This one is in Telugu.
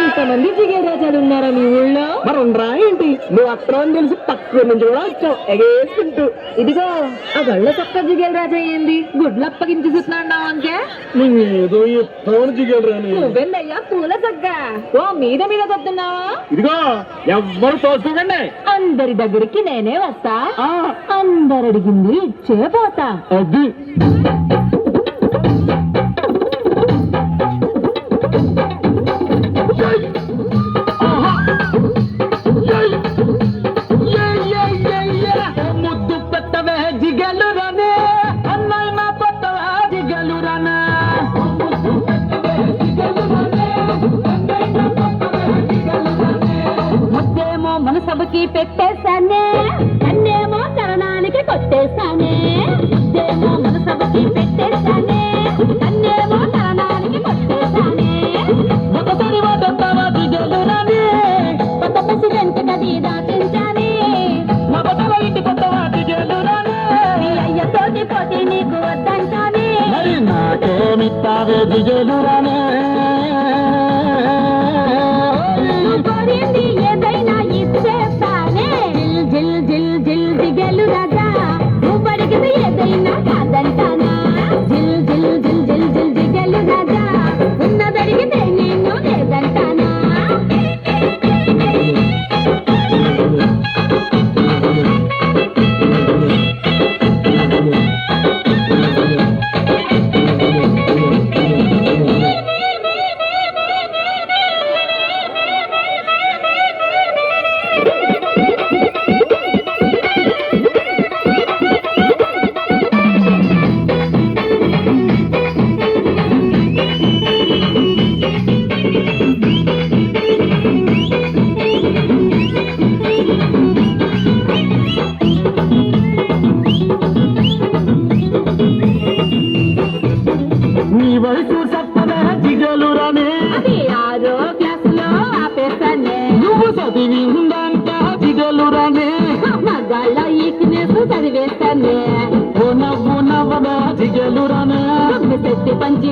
ఇంతమంది జిగేల్ రాజాలు ఉన్నారా మీ ఊళ్ళో? మరుండ్రా ఏంటి, నువ్వు అత్రం తెలిసి తక్కువ నుంచి కూడా వచ్చావు ఎగేసుకుంటూ. ఇదిగో ఆ గళ్ళ చక్క జిగేల్ రాజా ఏంది గుడ్లప్పగించి చూస్తున్నావు అంతే? నువ్వేదో ఎత్తాను జిగేల్ రాని. నువ్వెందయ్యా పూల చక్క ఓ మీద మీద కొడుతున్నావా? ఇదిగో ఎవ్వరు తోసుకోకండి, అందరి దగ్గరికి నేనే వస్తా, అందరు అడిగింది ఇచ్చే పోతా. అది ముద్దు పెట్టవే జిగలు రానే, అన్నయ్య పెట్టవే జిగలు రానే. ముద్దేమో మనసభకి పెట్టేశానే, అన్నేమో కరణానికి కొట్టేశానే. ముద్దేమో మనసభకి పెట్టేశానే, అన్నేమో కరణానికి కొట్టేశానే. ఒకసారి వాటంతావా జిగలు రానే, కొత్త ప్రెసిడెంట్ గది దాచించానే. మా బతల ఇంటి కొత్తవా జిగలు రానే. మీ అయ్యతోటి పోటీ నీకు వద్దంటానే. మరి నాకేమిస్తావే జిగలు రానే. నువ్వు కోరింది ఏదైనా ఇచ్చేస్తానే. జిల్ జిల్ జిల్ జిగేలు రాజా, నువ్వు అడిగింది ఏదైనా కాదంటానా? జిల్ జిల్ జిల్ జిల్ జిల్ జిగేలు రాజా, ఉన్నదడిగితే నేను లేదంటానా? నీ వయసు చెప్పవే జిగలు రానే, అది 6వ క్లాసులో ఆపేశానే. నువ్వు చదివిందంట జిగలు రానే. మగాళ్ళ ఈక్నెస్ చదివేస్తానే. ఓ నవ్వు నవ్వగా జిగలు రానే. పెట్టి పంచి